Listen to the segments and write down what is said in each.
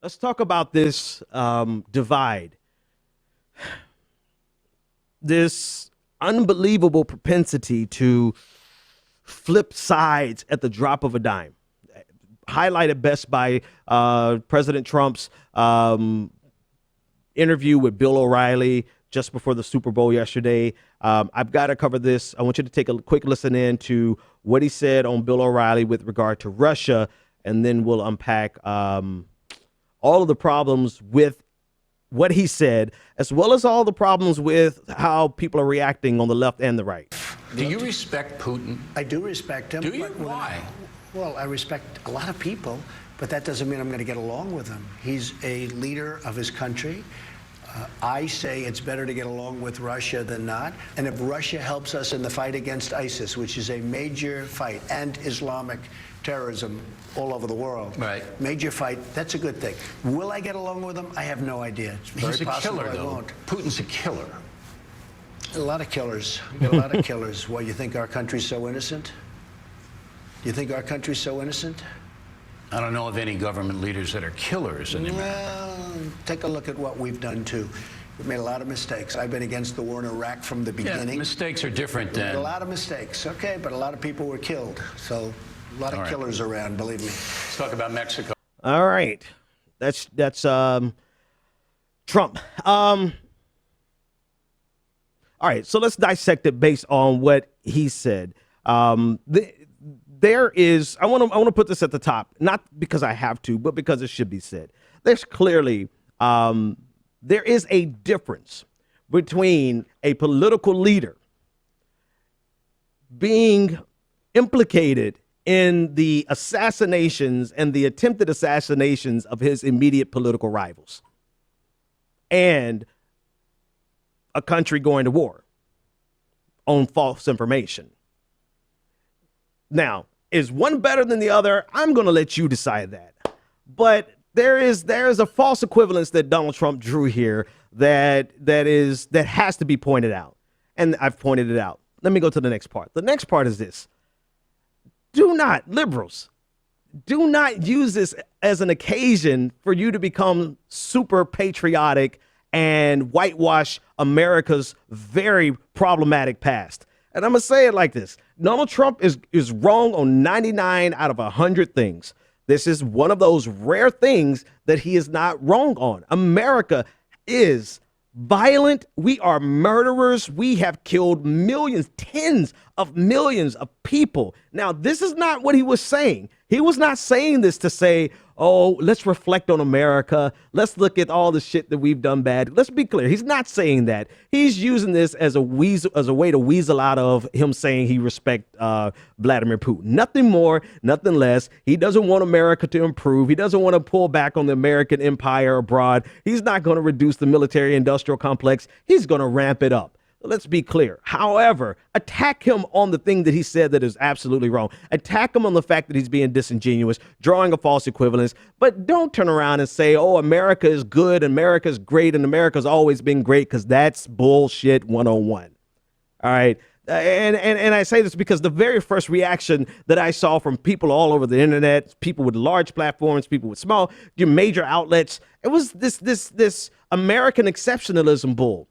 Let's talk about this divide, this unbelievable propensity to flip sides at the drop of a dime. Highlighted best by President Trump's interview with Bill O'Reilly just before the Super Bowl yesterday. I've got to cover this. I want you to take a quick listen in to what he said on Bill O'Reilly with regard to Russia, and then we'll unpack all of the problems with what he said, as well as all the problems with how people are reacting on the left and the right. Do you respect Putin? I do respect him. Do you? Why? Well, I respect a lot of people, but that doesn't mean I'm going to get along with him. He's a leader of his country. I say it's better to get along with Russia than not. And if Russia helps us in the fight against ISIS, which is a major fight, and Islamic terrorism all over the world, right? Major fight, that's a good thing. Will I get along with him? I have no idea. It's very He's a possible killer, I though. won't. Putin's a killer. A lot of killers. A lot of killers. Why, you think our country's so innocent? You think our country's so innocent? I don't know of any government leaders that are killers in America. Well, take a look at what we've done, too. We've made a lot of mistakes. I've been against the war in Iraq from the beginning. Yeah, mistakes are different than... A lot of mistakes, okay, but a lot of people were killed. So a lot of killers around, believe me. Let's talk about Mexico. All right. That's Trump. All right, so let's dissect it based on what he said. There is, I want to put this at the top, not because I have to, but because it should be said. There's clearly, there is a difference between a political leader being implicated in the assassinations and the attempted assassinations of his immediate political rivals and a country going to war on false information. Now, is one better than the other? I'm going to let you decide that. But there is a false equivalence that Donald Trump drew here that has to be pointed out. And I've pointed it out. Let me go to the next part. The next part is this. Liberals, do not use this as an occasion for you to become super patriotic and whitewash America's very problematic past. And I'm going to say it like this. Donald Trump is wrong on 99 out of 100 things. This is one of those rare things that he is not wrong on. America is violent. We are murderers. We have killed millions, tens of millions of people. Now, this is not what he was saying. He was not saying this to say, oh, let's reflect on America. Let's look at all the shit that we've done bad. Let's be clear. He's not saying that. He's using this as a way to weasel out of him saying he respects Vladimir Putin. Nothing more, nothing less. He doesn't want America to improve. He doesn't want to pull back on the American empire abroad. He's not going to reduce the military industrial complex. He's going to ramp it up. Let's be clear. However, attack him on the thing that he said that is absolutely wrong. Attack him on the fact that he's being disingenuous, drawing a false equivalence. But don't turn around and say, oh, America is good, America's great, and America's always been great, because that's bullshit 101. All right. And I say this because the very first reaction that I saw from people all over the internet, people with large platforms, people with small, major outlets, it was this American exceptionalism bull.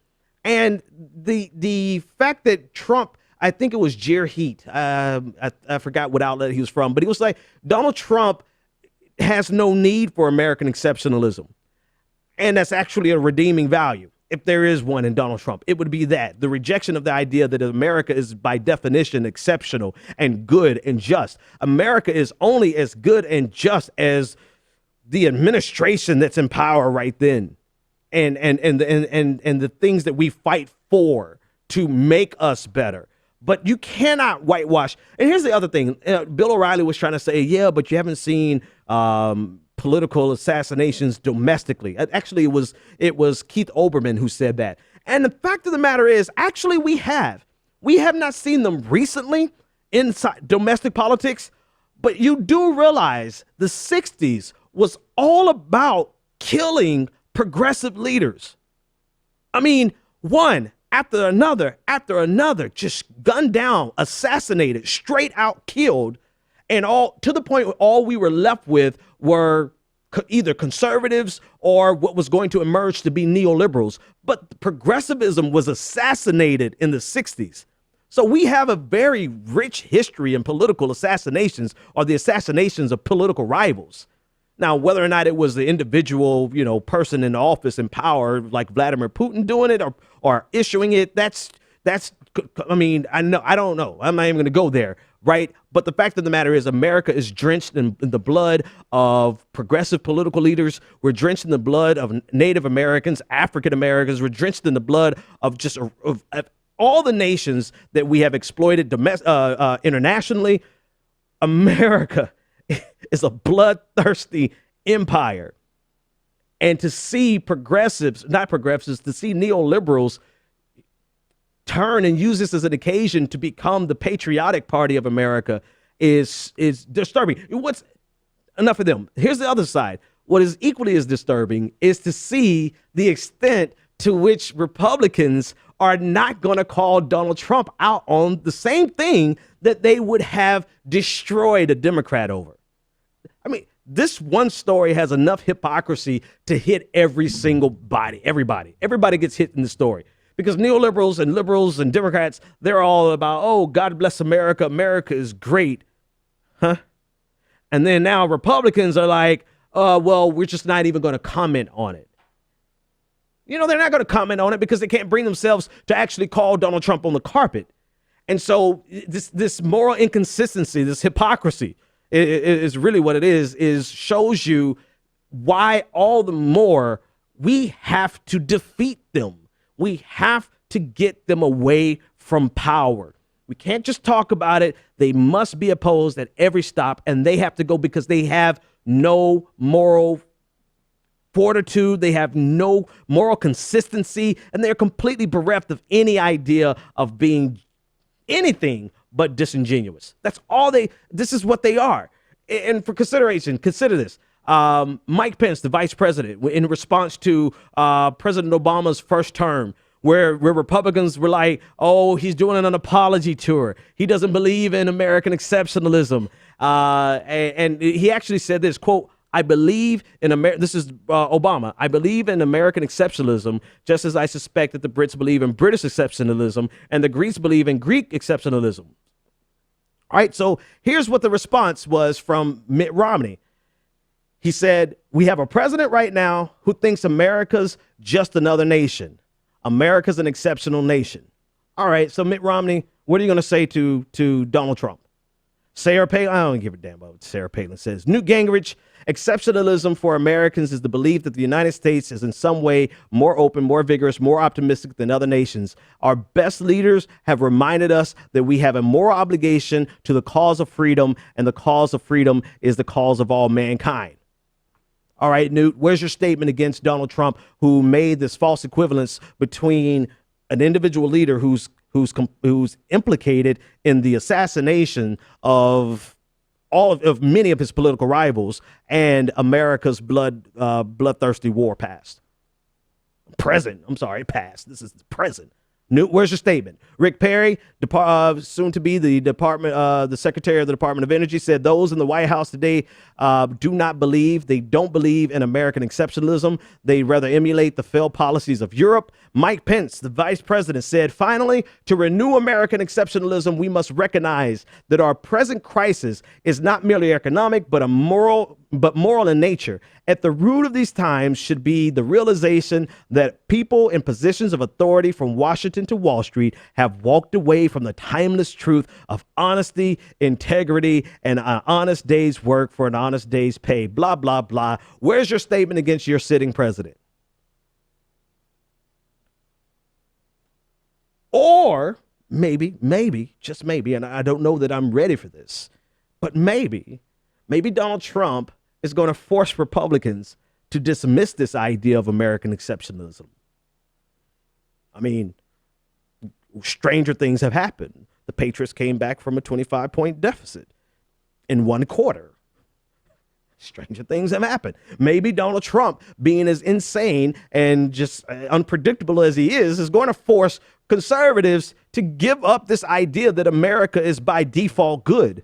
And the fact that Trump, I think it was Jer Heat, I forgot what outlet he was from, but he was like, Donald Trump has no need for American exceptionalism. And that's actually a redeeming value. If there is one in Donald Trump, it would be that. The rejection of the idea that America is by definition exceptional and good and just. America is only as good and just as the administration that's in power right then. And the things that we fight for to make us better. But you cannot whitewash. And here's the other thing. Bill O'Reilly was trying to say, yeah, but you haven't seen political assassinations domestically. Actually, it was Keith Olbermann who said that. And the fact of the matter is, actually, we have. We have not seen them recently inside domestic politics. But you do realize the 60s was all about killing progressive leaders. I mean, one after another, just gunned down, assassinated, straight out killed, and all to the point where all we were left with were either conservatives or what was going to emerge to be neoliberals. But progressivism was assassinated in the 60s. So we have a very rich history in political assassinations, or the assassinations of political rivals. Now, whether or not it was the individual, person in office in power, like Vladimir Putin doing it or issuing it, I don't know. I'm not even going to go there, right? But the fact of the matter is America is drenched in the blood of progressive political leaders. We're drenched in the blood of Native Americans, African Americans. We're drenched in the blood of just of all the nations that we have exploited internationally. America is a bloodthirsty empire. And to see to see neoliberals turn and use this as an occasion to become the patriotic party of America is disturbing. Enough of them. Here's the other side. What is equally as disturbing is to see the extent to which Republicans are not going to call Donald Trump out on the same thing that they would have destroyed a Democrat over. I mean, this one story has enough hypocrisy to hit every single body. Everybody gets hit in the story, because neoliberals and liberals and Democrats, they're all about, oh, God bless America. America is great. Huh? And then now Republicans are like, well, we're just not even going to comment on it. They're not going to comment on it because they can't bring themselves to actually call Donald Trump on the carpet. And so this moral inconsistency, this hypocrisy is really what it is shows you why all the more we have to defeat them. We have to get them away from power. We can't just talk about it. They must be opposed at every stop, and they have to go because they have no moral fortitude. They have no moral consistency, and they're completely bereft of any idea of being anything but disingenuous. This is what they are. And for consideration, consider this. Mike Pence, the vice president, in response to President Obama's first term, where Republicans were like, oh, he's doing an apology tour. He doesn't believe in American exceptionalism. And he actually said this, quote, I believe in this is Obama. I believe in American exceptionalism, just as I suspect that the Brits believe in British exceptionalism and the Greeks believe in Greek exceptionalism. All right, so here's what the response was from Mitt Romney. He said, we have a president right now who thinks America's just another nation. America's an exceptional nation. All right, so Mitt Romney, what are you going to say to Donald Trump? Sarah Palin, I don't give a damn about what Sarah Palin says. Newt Gingrich, exceptionalism for Americans is the belief that the United States is in some way more open, more vigorous, more optimistic than other nations. Our best leaders have reminded us that we have a moral obligation to the cause of freedom, and the cause of freedom is the cause of all mankind. All right, Newt, where's your statement against Donald Trump, who made this false equivalence between an individual leader who's implicated in the assassination of many of his political rivals and America's bloodthirsty war past? Past. This is the present. Newt, where's your statement? Rick Perry, soon to be the Secretary of the Department of Energy, said those in the White House today they don't believe in American exceptionalism. They rather emulate the failed policies of Europe. Mike Pence, the vice president, said, finally, to renew American exceptionalism, we must recognize that our present crisis is not merely economic, but moral in nature. At the root of these times should be the realization that people in positions of authority from Washington to Wall Street have walked away from the timeless truth of honesty, integrity, and an honest day's work for an honest day's pay. Blah, blah, blah. Where's your statement against your sitting president? Or maybe, just maybe, and I don't know that I'm ready for this, but maybe Donald Trump is going to force Republicans to dismiss this idea of American exceptionalism. I mean, stranger things have happened. The Patriots came back from a 25-point deficit in one quarter. Stranger things have happened. Maybe Donald Trump, being as insane and just unpredictable as he is going to force conservatives to give up this idea that America is by default good.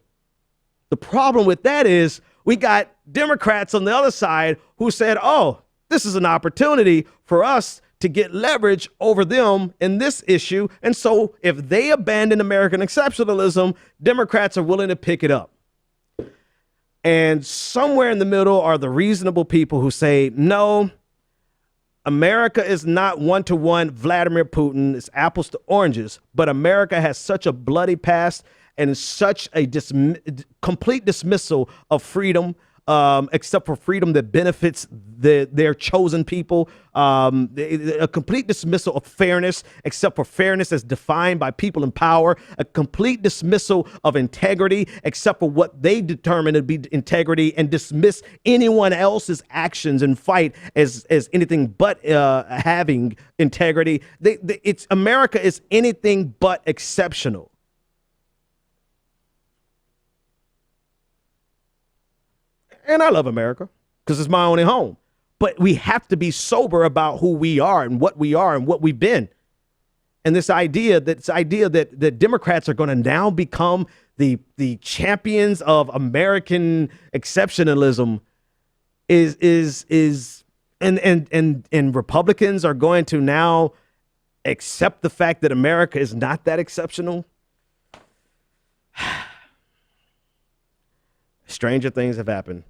The problem with that is we got Democrats on the other side who said, oh, this is an opportunity for us to get leverage over them in this issue. And so if they abandon American exceptionalism, Democrats are willing to pick it up. And somewhere in the middle are the reasonable people who say, no, America is not one-to-one Vladimir Putin. It's apples to oranges. But America has such a bloody past and such a complete dismissal of freedom, except for freedom that benefits their chosen people, a complete dismissal of fairness, except for fairness as defined by people in power, a complete dismissal of integrity, except for what they determine to be integrity, and dismiss anyone else's actions and fight as anything but having integrity. It's America is anything but exceptional. And I love America because it's my only home. But we have to be sober about who we are and what we've been. And this idea that Democrats are going to now become the champions of American exceptionalism and Republicans are going to now accept the fact that America is not that exceptional. Stranger things have happened.